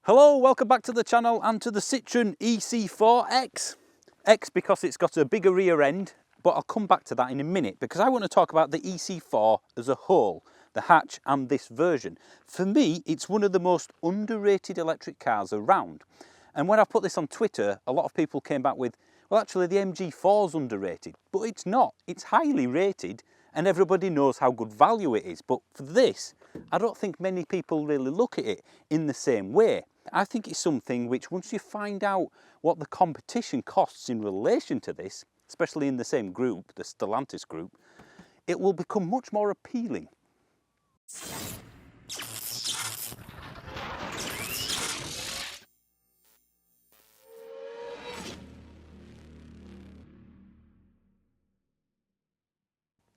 Hello, welcome back to the channel and to the Citroën ë-C4X. X because it's got a bigger rear end, but I'll come back to that in a minute because I want to talk about the ë-C4 as a whole, the hatch and this version. For me, it's one of the most underrated electric cars around. And when I put this on Twitter, a lot of people came back with, well, actually the MG4's underrated, but it's not. It's highly rated and everybody knows how good value it is. But for this, I don't think many people really look at it in the same way. I think it's something which, once you find out what the competition costs in relation to this, especially in the same group, the Stellantis group, it will become much more appealing.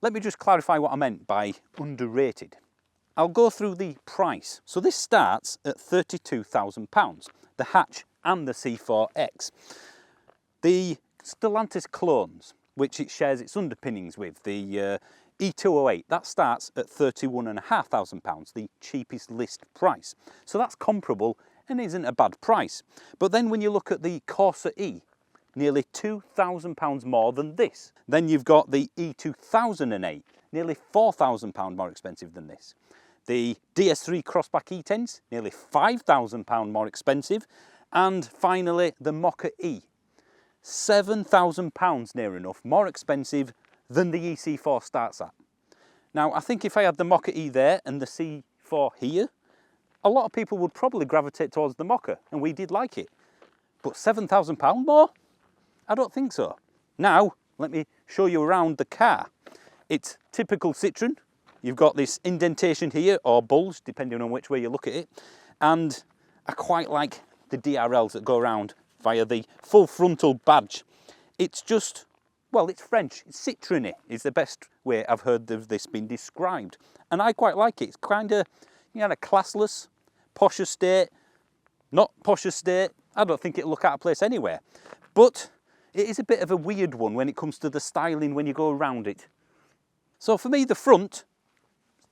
Let me just clarify what I meant by underrated. I'll go through the price. So this starts at £32,000, the hatch and the C4X. The Stellantis clones, which it shares its underpinnings with, the E208, that starts at £31,500, the cheapest list price. So that's comparable and isn't a bad price. But then when you look at the Corsa E, nearly £2,000 more than this. Then you've got the E2008, nearly £4,000 more expensive than this. The DS3 Crossback E10s, nearly £5,000 more expensive. And finally, the Mokka E, £7,000 near enough more expensive than the ë-C4 starts at. Now, I think if I had the Mokka E there and the C4 here, a lot of people would probably gravitate towards the Mokka, and we did like it. But £7,000 more? I don't think so. Now, let me show you around the car. It's typical Citroën. You've got this indentation here, or bulge, depending on which way you look at it. And I quite like the DRLs that go around via the full frontal badge. It's just, well, it's French. It's Citroën is the best way I've heard of this being described. And I quite like it. It's kind of, you know, a classless, posh estate, not posh estate. I don't think it'll look out of place anywhere. But it is a bit of a weird one when it comes to the styling when you go around it. So for me, the front,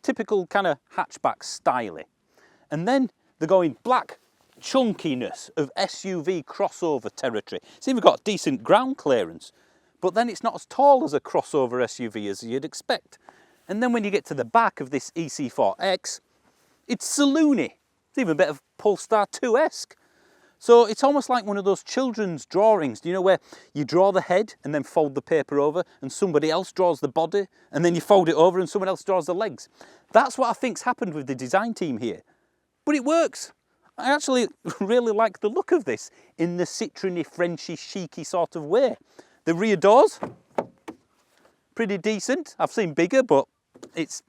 typical kind of hatchback styling. And then they're going black chunkiness of SUV crossover territory. See, we've got decent ground clearance, but then it's not as tall as a crossover SUV as you'd expect. And then when you get to the back of this ë-C4X, it's saloony. It's even a bit of Polestar 2-esque. So it's almost like one of those children's drawings, you know, where you draw the head and then fold the paper over and somebody else draws the body and then you fold it over and someone else draws the legs. That's what I think's happened with the design team here. But it works. I actually really like the look of this in the Citroën-y, Frenchy, chicy sort of way. The rear doors, pretty decent. I've seen bigger, but it's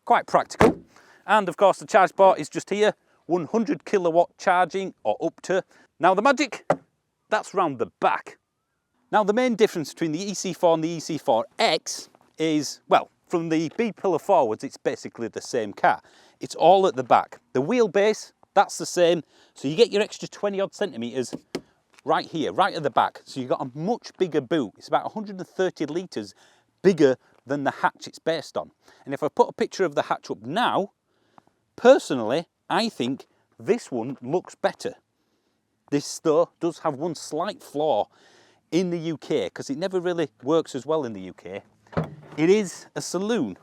quite practical. And of course the charge port is just here. 100 kilowatt charging, or up to. Now the magic, that's round the back. Now the main difference between the ë-C4 and the ë-C4X is, well, from the B-pillar forwards, it's basically the same car. It's all at the back. The wheelbase, that's the same. So you get your extra 20 odd centimetres right here, right at the back. So you've got a much bigger boot. It's about 130 litres bigger than the hatch it's based on. And if I put a picture of the hatch up now, personally, I think this one looks better. This, though, does have one slight flaw in the UK, because it never really works as well in the UK. It is a saloon.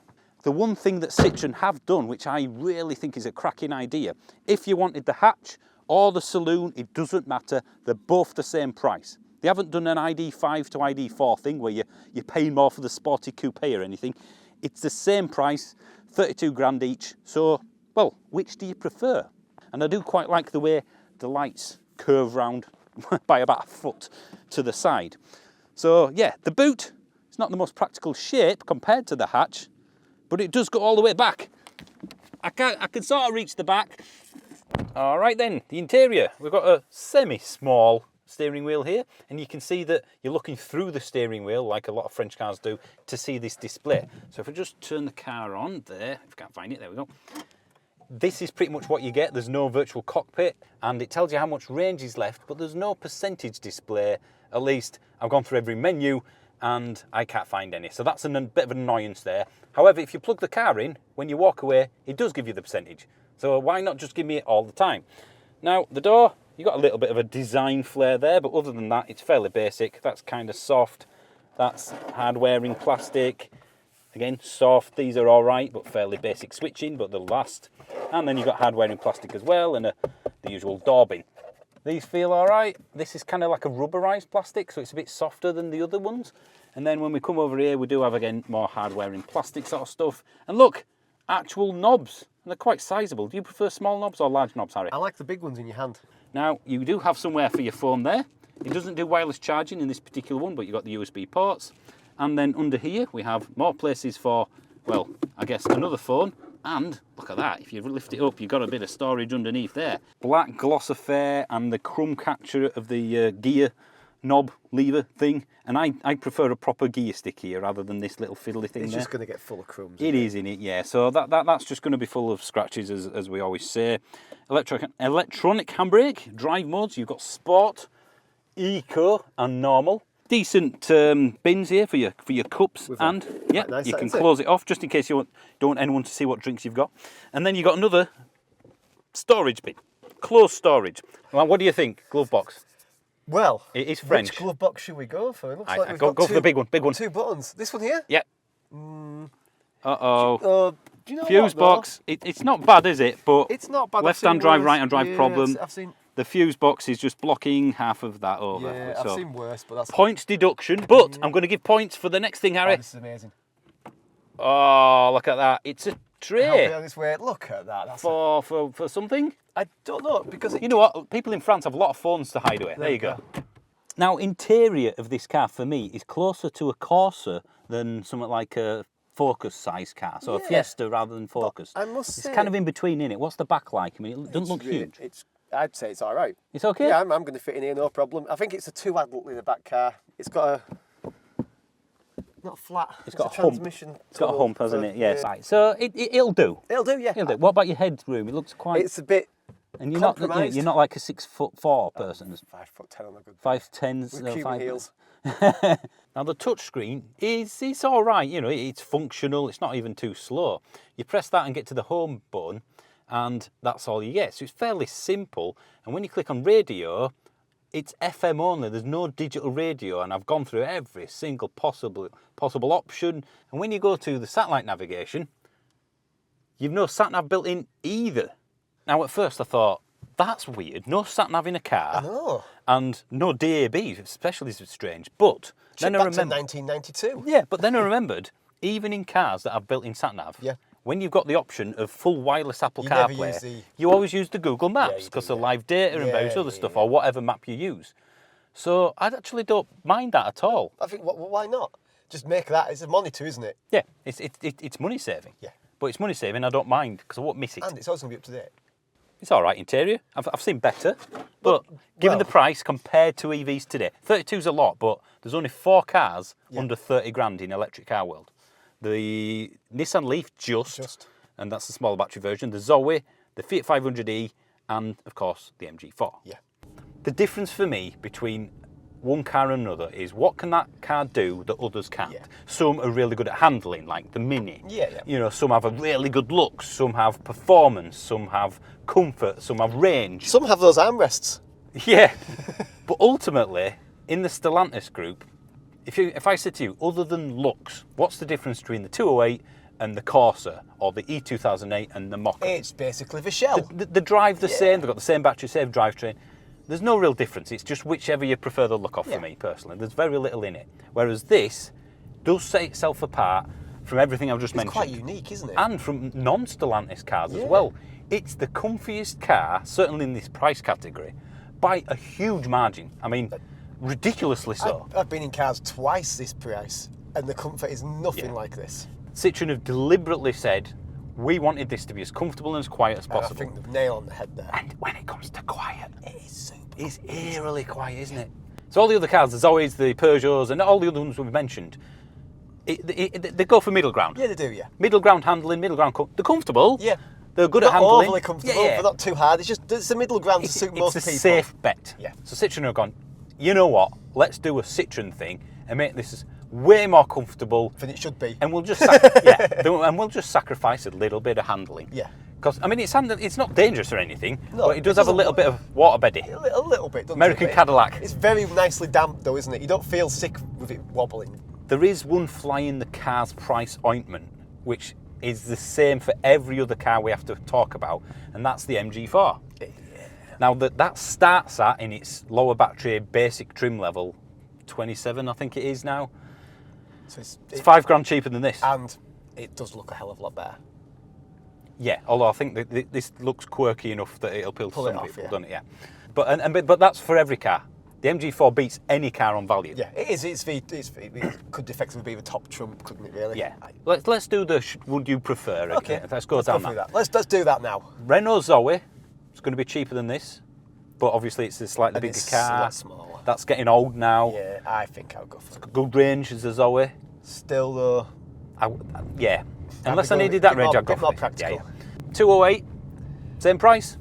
The one thing that Citroën have done, which I really think is a cracking idea, if you wanted the hatch or the saloon, it doesn't matter. They're both the same price. They haven't done an ID5 to ID4 thing where you're paying more for the sporty coupe or anything. It's the same price, 32 grand each. So, well, which do you prefer? And I do quite like the way the lights curve round by about a foot to the side. So yeah, the boot, it's not the most practical shape compared to the hatch, but it does go all the way back. I can sort of reach the back. All right then, the interior. We've got a semi-small steering wheel here, and you can see that you're looking through the steering wheel like a lot of French cars do to see this display. So if I just turn the car on there, if I can't find it, there we go. This is pretty much what you get. There's no virtual cockpit, and it tells you how much range is left, but there's no percentage display. At least I've gone through every menu and I can't find any. So that's a bit of an annoyance there. However, if you plug the car in, when you walk away, it does give you the percentage. So why not just give me it all the time? Now, the door, you've got a little bit of a design flair there, but other than that, it's fairly basic. That's kind of soft. That's hard-wearing plastic. Again, soft. These are all right, but fairly basic switching, but they'll last. And then you've got hard-wearing plastic as well, and the usual door bin. These feel all right. This is kind of like a rubberized plastic, so it's a bit softer than the other ones. And then when we come over here, we do have, again, more hard-wearing plastic sort of stuff. And look, actual knobs. And they're quite sizable. Do you prefer small knobs or large knobs, Harry? I like the big ones in your hand. Now, you do have somewhere for your phone there. It doesn't do wireless charging in this particular one, but you've got the USB ports. And then under here, we have more places for, well, I guess another phone. And look at that, if you lift it up, you've got a bit of storage underneath there. Black gloss affair and the crumb catcher of the gear knob lever thing. And I prefer a proper gear stick here rather than this little fiddly thing. It's there. just going to get full of crumbs. It is, isn't it? Yeah. So that's just going to be full of scratches, as we always say. Electronic handbrake, drive modes. You've got sport, eco, and normal. Decent bins here for your cups, and yeah, nice, you can close it off just in case you don't want anyone to see what drinks you've got. And then you've got another storage bin, closed storage. Well, what do you think? Glove box. Well, it is French. Which glove box should we go for? It looks like we've go got for the big one. Big one. 2 buttons. This one here? Yeah. Uh-oh. Do you know Fuse box. It's not bad, is it? But it's not bad. Left-hand drive, right-hand drive problem. I've seen. The fuse box is just blocking half of that over. Yeah, I've seen worse, but that's... Points deduction, but I'm going to give points for the next thing, Harry. Oh, this is amazing. Oh, look at that. It's a tray. Help it on this way. Look at that. That's for something? I don't know, because... You know what? People in France have a lot of phones to hide away. There you go. Now, interior of this car, for me, is closer to a Corsa than something like a Focus-sized car. So a Fiesta rather than Focus. But I must say... It's kind of in between, innit? What's the back like? I mean, it doesn't look huge. I'd say it's all right. It's okay? Yeah, I'm going to fit in here, no problem. I think it's a 2 adult in the back car. It's got a... Not flat. It's got a transmission. Hump. It's got a hump, hasn't it? Yes. Right. So it'll do. It'll do, yeah. It'll do. What about your headroom? It looks quite... It's a bit... And you're not like a 6'4" person. 5'10" on the good. 5'10" with Cuban heels. Now the touchscreen it's all right. You know, it's functional. It's not even too slow. You press that and get to the home button, and that's all you get. So it's fairly simple. And when you click on radio, it's FM only. There's no digital radio, and I've gone through every single possible option. And when you go to the satellite navigation, you've no sat nav built in either. Now, at first I thought, that's weird. No sat-nav in a car. I know. And no DAB, especially is strange. But then I remembered... 1992. Yeah, but then I remembered, even in cars that have built-in sat-nav, when you've got the option of full wireless Apple CarPlay, you always use the Google Maps because of live data and various other stuff, or whatever map you use. So I actually don't mind that at all. I think, why not? Just make that. It's a monitor, isn't it? Yeah, it's money-saving. Yeah. But it's money-saving, I don't mind, because I won't miss it. And it's always going to be up to date. It's all right interior. I've seen better, but given the price compared to EVs today, 32's a lot, but there's only 4 cars under 30 grand in electric car world. The Nissan Leaf just, and that's the smaller battery version. The Zoe, the Fiat 500e, and of course the MG4. Yeah. The difference for me between one car and another is what can that car do that others can't. Some are really good at handling, like the Mini. You know, some have a really good look, some have performance, some have comfort, some have range. Some have those armrests. Yeah, but ultimately, in the Stellantis group, if I said to you, other than looks, what's the difference between the 208 and the Corsa, or the E2008 and the Mokka? It's basically the shell. They drive the same, they've got the same battery, same drivetrain. There's no real difference. It's just whichever you prefer the look of for me, personally. There's very little in it. Whereas this does set itself apart from everything I've just mentioned. It's quite unique, isn't it? And from non-Stellantis cars as well. It's the comfiest car, certainly in this price category, by a huge margin. I mean, ridiculously so. I've been in cars twice this price, and the comfort is nothing like this. Citroën have deliberately said, we wanted this to be as comfortable and as quiet as possible. I think the nail on the head there. And when it comes to quiet, it is super. It's eerily quiet, isn't it? So all the other cars, there's always the Peugeots and all the other ones we've mentioned, they go for middle ground. Yeah, they do, yeah. Middle ground handling, middle ground... They're comfortable. Yeah. They're good at handling. Not overly comfortable, but not too hard. It's a middle ground to suit most people. It's a safe bet. Yeah. So Citroën have gone, you know what? Let's do a Citroën thing and make this way more comfortable than it should be. And we'll just and we'll just sacrifice a little bit of handling. Yeah. Because, I mean, it's not dangerous or anything, No, but it does have a little bit of waterbeddy. A little bit, doesn't American it? Cadillac. It's very nicely damp though, isn't it? You don't feel sick with it wobbling. There is one fly in the car's price ointment, which is the same for every other car we have to talk about, and that's the MG4. Yeah. Now, that starts at, in its lower battery basic trim level, 27, I think it is now. So it's £5 cheaper than this. And it does look a hell of a lot better. Yeah, although I think that this looks quirky enough that it'll appeal to some people, yeah. doesn't it? Yeah. But that's for every car. The MG4 beats any car on value. Yeah, it is. It could effectively be the top trump, couldn't it? Really? Yeah. Let's do the would you prefer? Okay. Let's go down through that. Let's do that now. Renault Zoe. It's going to be cheaper than this, but obviously it's a slightly And bigger it's car. a lot smaller. That's getting old now. Yeah, I think I'll go for it. Good range as a Zoe. Still though. Yeah. Unless I needed that range, I'd go bit for more it. practical. Yeah. 208. Same price.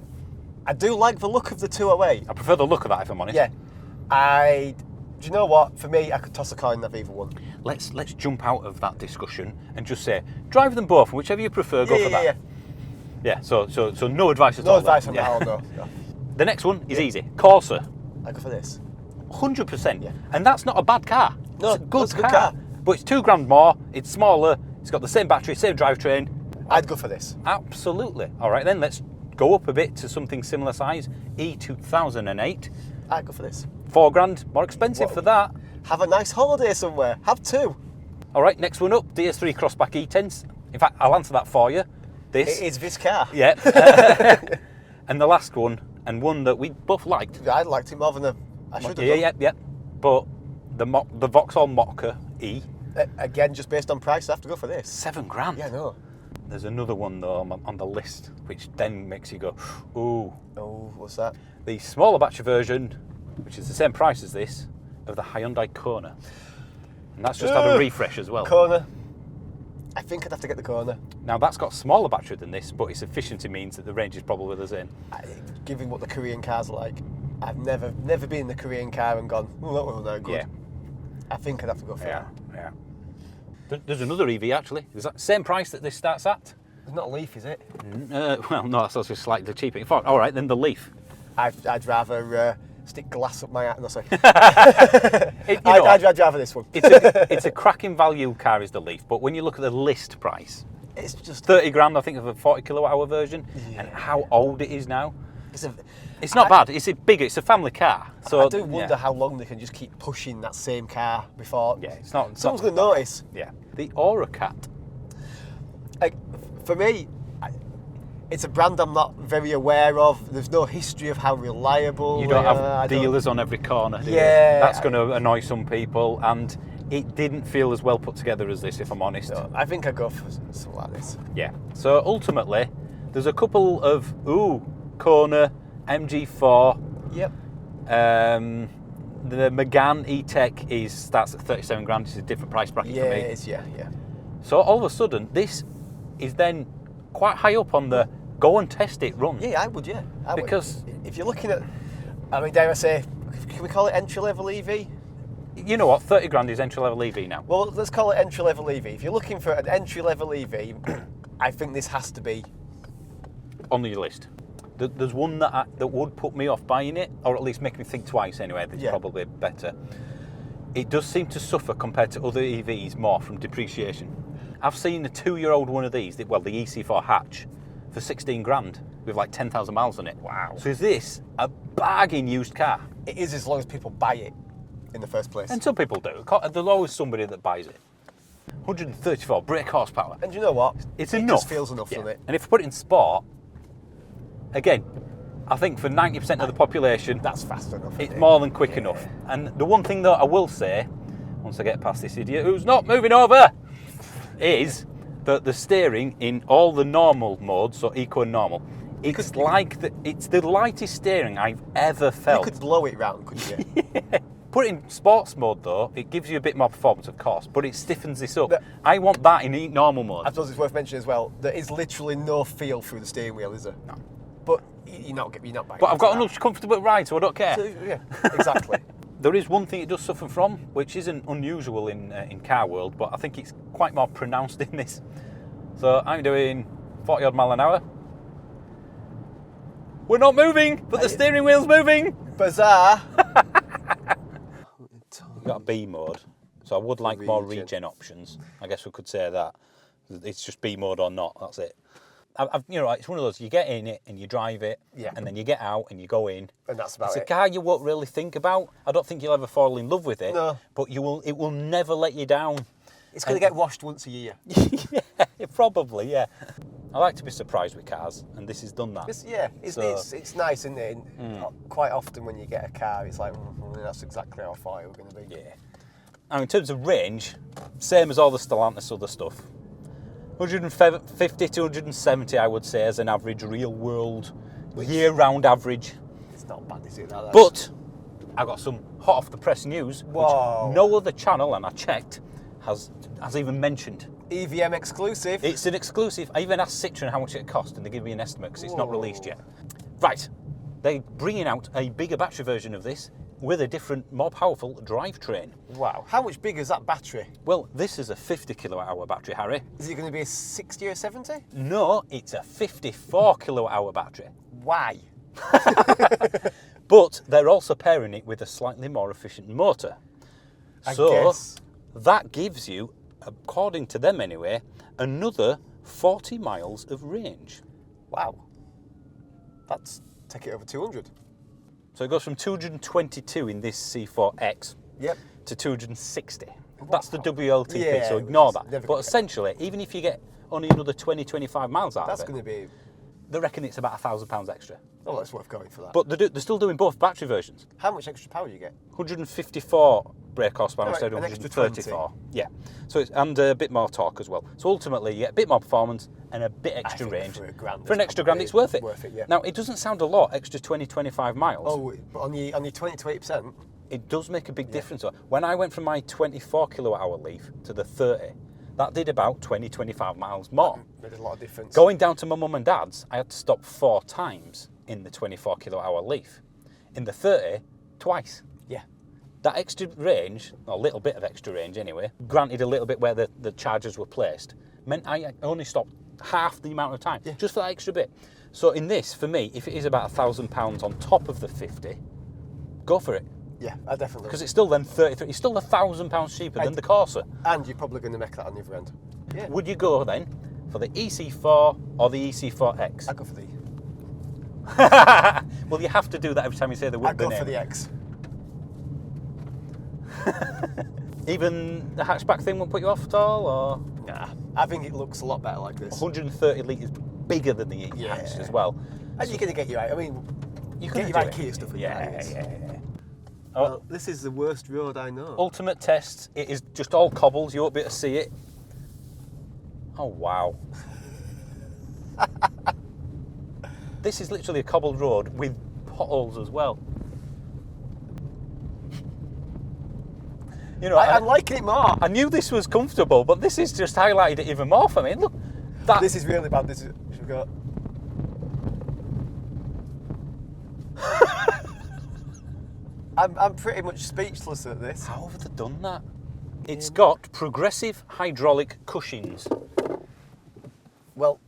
I do like the look of the 208. I prefer the look of that, if I'm honest. Yeah. Do you know what? For me, I could toss a coin of either one. Let's jump out of that discussion and just say drive them both, and whichever you prefer, go for that. Yeah. Yeah. So no advice at all. No advice on then. that. I'll go. The next one is easy. Corsa. I go for this. 100%. Yeah. And that's not a bad car. No, it's a good that's a good car. car. But it's £2 more. It's smaller. It's got the same battery, same drivetrain. I'd go for this. Absolutely. All right, then let's go up a bit to something similar size. E2008. I'd go for this. £4 more expensive Whoa. for that. Have a nice holiday somewhere. Have two. All right, next one up, DS3 Crossback E10s. In fact, I'll answer that for you. This. It is this car. Yeah. And the last one, and one that we both liked. I liked it more than I should have Yeah. But the Vauxhall Mokka E. Again, just based on price, I have to go for this. £7. Yeah, no. There's another one though on the list, which then makes you go, ooh. Oh, what's that? The smaller battery version, which is the same price as this, of the Hyundai Kona. And that's just had a refresh as well. Kona. I think I'd have to get the Kona. Now that's got smaller battery than this, but its efficiency means that the range is probably the same. Given what the Korean cars are like, I've never been in the Korean car and gone, oh, that was no good. Yeah. I think I'd have to go for that. Yeah. There's another EV actually. Is that the same price that this starts at? It's not a Leaf, is it? Well, no, that's also slightly cheaper. All right, then the Leaf. I'd rather stick glass up my hat. No, sorry. I'd I'd rather this one. It's a cracking value car, is the Leaf, but when you look at the list price, It's just £30, I think, of a 40 kilowatt hour version, Yeah. and how old it is now. It's It's not bad. It's bigger. It's a family car. So I do wonder how long they can just keep pushing that same car before. Yeah, it's not. Someone's going to notice. Yeah. The Aura Cat. Like, for me, it's a brand I'm not very aware of. There's no history of how reliable. You don't they are. have dealers on every corner, do you? Yeah. That's going to annoy some people, and it didn't feel as well put together as this, if I'm honest. No, I think I'd go for something like this. Yeah. So ultimately, there's a couple of Kona, MG4. Yep. The Megane E-Tech starts at £37. It's a different price bracket Yeah, for me. it is. Yeah. So all of a sudden, this is then quite high up on the go and test it run. Yeah, I would. Yeah. I would. Because if you're looking at, I mean, dare I say, can we call it entry level EV? you know what, £30 is entry level EV now. Well, let's call it entry level EV. If you're looking for an entry level EV, I think this has to be On your list. There's one that would put me off buying it, or at least make me think twice anyway. That's probably better. It does seem to suffer compared to other EVs more from depreciation. I've seen a 2-year-old one of these, the ë-C4 hatch, for 16 grand with like 10,000 miles on it. Wow. So is this a bargain used car? It is, as long as people buy it in the first place. And some people do. There's always somebody that buys it. 134 brake horsepower. And you know what? It's it enough. Just feels enough, doesn't it? And if you put it in sport, again, I think for 90% of the population, That's fast enough. it's isn't it? more than quick enough. And the one thing that I will say, once I get past this idiot who's not moving over, is that the steering in all the normal modes, so eco and normal, it's the lightest steering I've ever felt. You could blow it round, couldn't you? Put it in sports mode though, it gives you a bit more performance, of course, but it stiffens this up. No. I want that in normal mode. I suppose it's worth mentioning as well, there is literally no feel through the steering wheel, is there? No. But you're not buying But I've got into enough comfortable ride, so I don't care. that. So, yeah, exactly. There is one thing it does suffer from, which isn't unusual in car world, but I think it's quite more pronounced in this. So I'm doing 40 odd mile an hour, We're not moving, but the steering wheel's moving. Bizarre. You've got a B mode, so I would like more regen options. I guess we could say that. It's just B mode or not, that's it. You know, it's one of those, you get in it and you drive it, and then you get out and you go in. And that's about it. It's a car you won't really think about. I don't think you'll ever fall in love with it, No. but it will never let you down. It's going to get washed once a year. Yeah, probably, yeah. I like to be surprised with cars, and this has done that. It's nice, isn't it? And quite often when you get a car, it's like, that's exactly how far we're going to be. Yeah. Now, in terms of range, same as all the Stellantis other stuff. 150 to 170, I would say, as an average real world, year-round average. It's not bad, is it? But I got some hot off the press news, Whoa. which no other channel, and I checked, has even mentioned. EVM exclusive. It's an exclusive. I even asked Citroën how much it cost, and they give me an estimate because it's not released yet. Right, they're bringing out a bigger battery version of this with a different, more powerful drivetrain. Wow. How much bigger is that battery? Well, this is a 50 kilowatt hour battery, Harry. Is it going to be a 60 or 70? No, it's a 54 kilowatt hour battery. Why? But they're also pairing it with a slightly more efficient motor. I guess. That gives you, according to them anyway, another 40 miles of range. Wow. That's take it over 200. So it goes from 222 in this C4X to 260. That's the WLTP, Yeah, so ignore which is that. But essentially, even if you get only another 20, 25 miles out That's of it, going to be... they reckon it's about £1,000 extra. Oh, that's worth going for that. But they're still doing both battery versions. How much extra power do you get? 154 brake horsepower Right, instead of an extra 134. Yeah. So and a bit more torque as well. So ultimately, you get a bit more performance and a bit extra range. For £1,000, For an extra grand, it's worth it. Yeah. Now, it doesn't sound a lot, extra 20, 25 miles. Oh, but on your 20 to 80%? It does make a big difference. When I went from my 24 kilowatt hour Leaf to the 30, that did about 20, 25 miles more. Made a lot of difference. Going down to my mum and dad's, I had to stop 4 times in the 24 kilowatt hour Leaf. In the 30, twice. Yeah. That extra range, or a little bit of extra range anyway, granted a little bit where the chargers were placed, meant I only stopped half the amount of time, just for that extra bit. So in this, for me, if it is about £1,000 on top of the 50, go for it. Yeah, I definitely. Because it's still then 33. It's still £1,000 cheaper than the Corsa. And you're probably going to make that on the other end. Yeah. Would you go then for the ë-C4 or the ë-C4X? I'd go for the... Well, you have to do that every time you say the name. I'd go for the X. Even the hatchback thing won't put you off at all, or? Nah, I think it looks a lot better like this. 130 litres bigger than the hatch as well. And you're going to get your... I mean, you get your IKEA stuff in Yeah. Well, this is the worst road I know. Ultimate test. It is just all cobbles. You won't be able to see it. Oh, wow. This is literally a cobbled road with potholes as well. You know, I'm liking it more. I knew this was comfortable, but this has just highlighted it even more for me. Look, that. This is really bad. This is... Should we go... I'm pretty much speechless at this. How have they done that? It's got progressive hydraulic cushions. Well,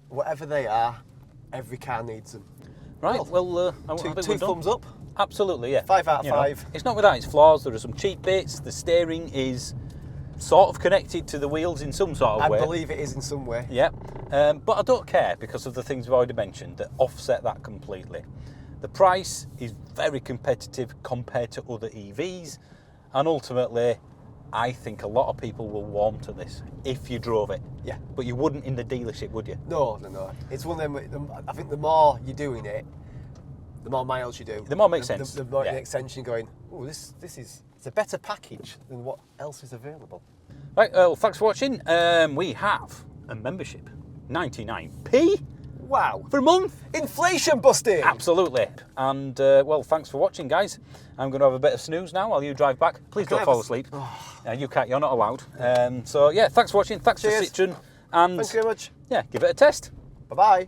whatever they are, every car needs them. Right, well, I Two think we're done. thumbs up. Absolutely, yeah. 5 out of You know, 5. it's not without its flaws. There are some cheap bits. The steering is sort of connected to the wheels in some sort of way. I believe it is in some way. Yeah, but I don't care because of the things we've already mentioned that offset that completely. The price is very competitive compared to other EVs, and ultimately, I think a lot of people will warm to this if you drove it. Yeah. But you wouldn't in the dealership, would you? No. It's one of them. I think the more you're doing it, the more miles you do. The more it makes sense. The more the extension going. Oh, this is it's a better package than what else is available. Right. Well, thanks for watching. We have a membership, 99p. Wow. For a month. Inflation busting. Absolutely. And well, thanks for watching, guys. I'm going to have a bit of snooze now while you drive back. Please don't fall asleep. You can't. You're not allowed. So yeah, thanks for watching. Thanks for Citroën. And thanks very much. yeah, give it a test. Bye bye.